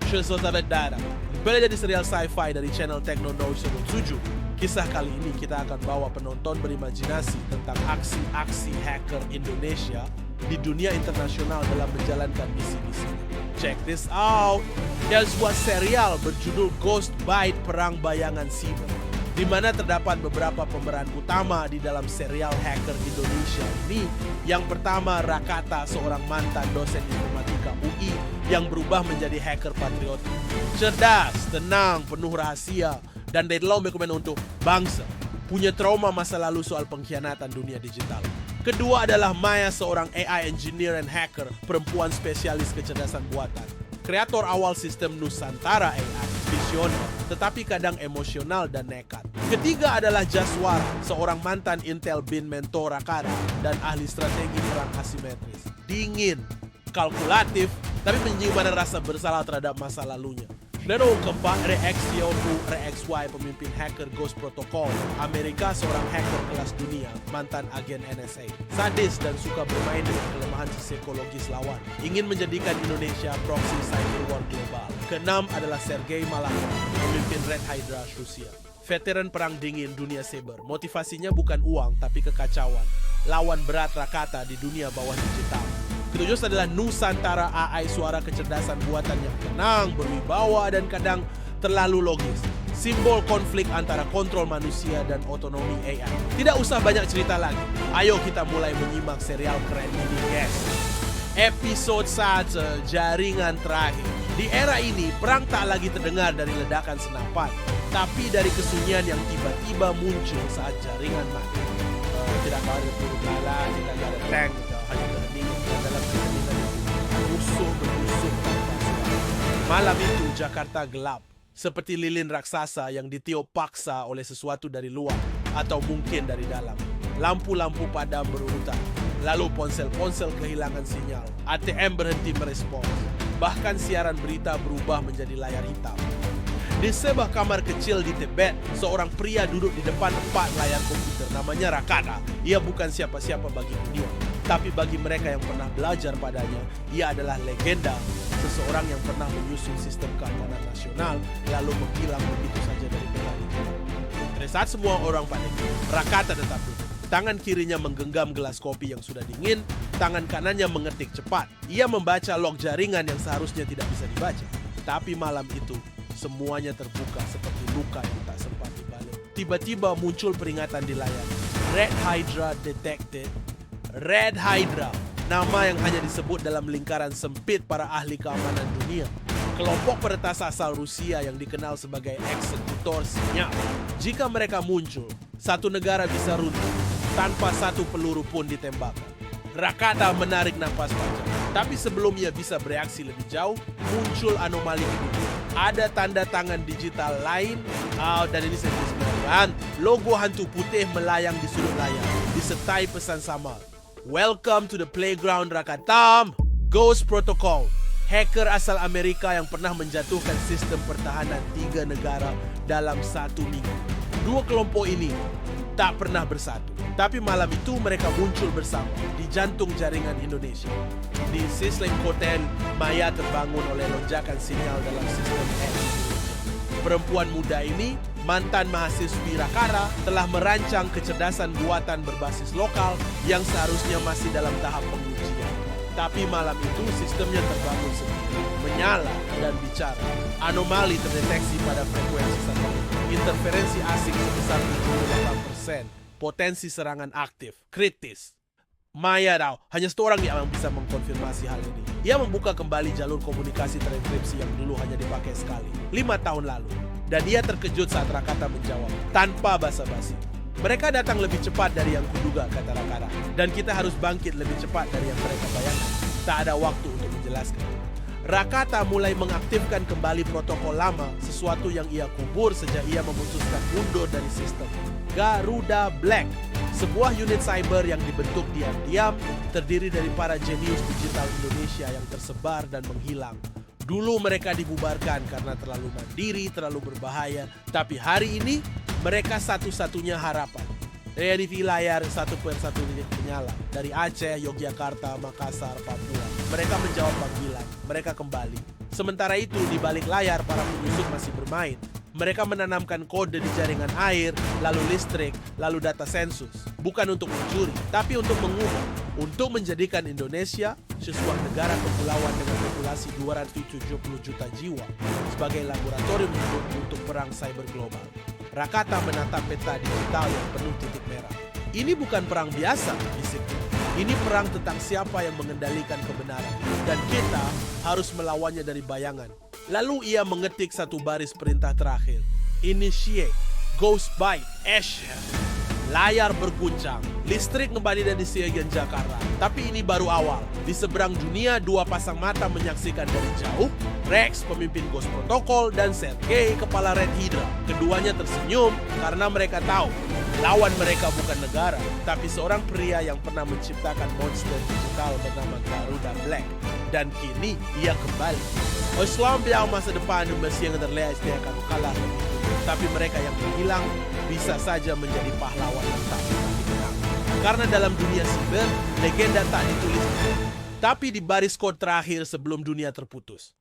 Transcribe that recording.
Shazot Dara. Kembali jadi serial sci-fi dari channel Tekno Noise 7. Kisah kali ini kita akan bawa penonton berimajinasi tentang aksi-aksi hacker Indonesia di dunia internasional dalam menjalankan misi-misinya. Check this out. Ada sebuah serial berjudul Ghost Byte Perang Bayangan Siber, di mana terdapat beberapa pemeran utama di dalam serial hacker Indonesia ini. Yang pertama, Rakata, seorang mantan dosen informatika UI yang berubah menjadi hacker patriotik. Cerdas, tenang, penuh rahasia, dan deadlock berkomen untuk bangsa. Punya trauma masa lalu soal pengkhianatan dunia digital. Kedua adalah Maya, seorang AI engineer and hacker, perempuan spesialis kecerdasan buatan. Kreator awal sistem Nusantara AI, visioner, tetapi kadang emosional dan nekat. Ketiga adalah Jaswara, seorang mantan Intel bin mentor Rakata dan ahli strategi perang asimetris. Dingin, kalkulatif, tapi menyimpan rasa bersalah terhadap masa lalunya. Dan keempat, RXY, pemimpin hacker Ghost Protocol, Amerika, seorang hacker kelas dunia, mantan agen NSA. Sadis dan suka bermain dengan kelemahan psikologis lawan. Ingin menjadikan Indonesia proxy cyber war global. Keenam adalah Sergei Malakov, pemimpin Red Hydra Rusia. Veteran perang dingin dunia cyber. Motivasinya bukan uang, tapi kekacauan. Lawan berat Rakata di dunia bawah digital. Ketujuh adalah Nusantara AI, suara kecerdasan buatan yang tenang, berwibawa, dan kadang terlalu logis. Simbol konflik antara kontrol manusia dan otonomi AI. Tidak usah banyak cerita lagi. Ayo kita mulai menyimak serial keren ini, guys. Episode 1, Jaringan Terakhir. Di era ini, perang tak lagi terdengar dari ledakan senapan, tapi dari kesunyian yang tiba-tiba muncul saat jaringan mati. Tidak ada peluru bala, tidak ada tank, hanya keheningan dalam keheningan musuh bermusuh tanpa suara. Malam itu Jakarta gelap, seperti lilin raksasa yang ditiup paksa oleh sesuatu dari luar atau mungkin dari dalam. Lampu-lampu padam berurutan, lalu ponsel-ponsel kehilangan sinyal, ATM berhenti merespons, bahkan siaran berita berubah menjadi layar hitam. Di sebuah kamar kecil di Tibet, seorang pria duduk di depan 4 layar komputer, namanya Rakata. Ia bukan siapa-siapa bagi dunia, tapi bagi mereka yang pernah belajar padanya, ia adalah legenda, seseorang yang pernah menyusun sistem keamanan nasional, lalu menghilang begitu saja dari peta digital. Pada saat semua orang panik, Rakata tetap duduk. Tangan kirinya menggenggam gelas kopi yang sudah dingin, tangan kanannya mengetik cepat. Ia membaca log jaringan yang seharusnya tidak bisa dibaca. Tapi malam itu, semuanya terbuka seperti luka yang tak sempat dibalik. Tiba-tiba muncul peringatan di layar. Red Hydra detected. Red Hydra, nama yang hanya disebut dalam lingkaran sempit para ahli keamanan dunia. Kelompok peretas asal Rusia yang dikenal sebagai eksekutor senyap. Jika mereka muncul, satu negara bisa runtuh tanpa satu peluru pun ditembakkan. Rakata menarik napas panjang. Tapi sebelum ia bisa bereaksi lebih jauh, muncul anomali kedua. Ada tanda tangan digital lain, dan ini saya tuliskan, logo hantu putih melayang di sudut layar, disertai pesan samar. Welcome to the playground Rakata, Ghost Protocol, hacker asal Amerika yang pernah menjatuhkan sistem pertahanan 3 negara dalam 1 minggu. Dua kelompok ini tak pernah bersatu, tapi malam itu mereka muncul bersama di jantung jaringan Indonesia. Di Sislem Hotel, Maya terbangun oleh lonjakan sinyal dalam sistem AI. Perempuan muda ini, mantan mahasiswi Rakata, telah merancang kecerdasan buatan berbasis lokal yang seharusnya masih dalam tahap pengujian. Tapi malam itu sistemnya terbangun sendiri, menyala dan bicara. Anomali terdeteksi pada frekuensi satelit. Interferensi asing sebesar 78%. Potensi serangan aktif, kritis. Maya hanya satu orang yang bisa mengkonfirmasi hal ini. Ia membuka kembali jalur komunikasi terenkripsi yang dulu hanya dipakai sekali, 5 tahun lalu. Dan ia terkejut saat Rakata menjawab, tanpa basa-basi. Mereka datang lebih cepat dari yang kuduga, kata Rakata. Dan kita harus bangkit lebih cepat dari yang mereka bayangkan. Tak ada waktu untuk menjelaskan. Rakata mulai mengaktifkan kembali protokol lama, sesuatu yang ia kubur sejak ia memutuskan mundur dari sistem. Garuda Black, sebuah unit cyber yang dibentuk diam-diam, terdiri dari para jenius digital Indonesia yang tersebar dan menghilang. Dulu mereka dibubarkan karena terlalu mandiri, terlalu berbahaya, tapi hari ini mereka satu-satunya harapan. Dari layar satu persatu menyala, dari Aceh, Yogyakarta, Makassar, Papua. mereka menjawab panggilan, mereka kembali. Sementara itu, di balik layar para penyusup masih bermain. Mereka menanamkan kode di jaringan air, lalu listrik, lalu data sensus. Bukan untuk mencuri, tapi untuk mengubah. Untuk menjadikan Indonesia sebuah negara kepulauan dengan populasi 270 juta jiwa sebagai laboratorium hidup untuk perang cyber global. Rakata menatap peta digital yang penuh titik merah. Ini bukan perang biasa, bisiknya. Ini perang tentang siapa yang mengendalikan kebenaran. Dan kita harus melawannya dari bayangan. Lalu ia mengetik satu baris perintah terakhir. Initiate, Ghost Bite, Asher. Layar berguncang, listrik kembali dari Siagian Jakarta. Tapi ini baru awal. Di seberang dunia, dua pasang mata menyaksikan dari jauh. Rex, pemimpin Ghost Protocol, dan Sergei, kepala Red Hydra. Keduanya tersenyum karena mereka tahu lawan mereka bukan negara, tapi seorang pria yang pernah menciptakan monster digital bernama Garuda Black. Dan kini ia kembali. Islam bilang masa depan masih yang terlihat akan kalah. Tapi mereka yang menghilang bisa saja menjadi pahlawan yang tak pernah dikenang. Karena dalam dunia siber, legenda tak ditulis. Tapi di baris kode terakhir sebelum dunia terputus.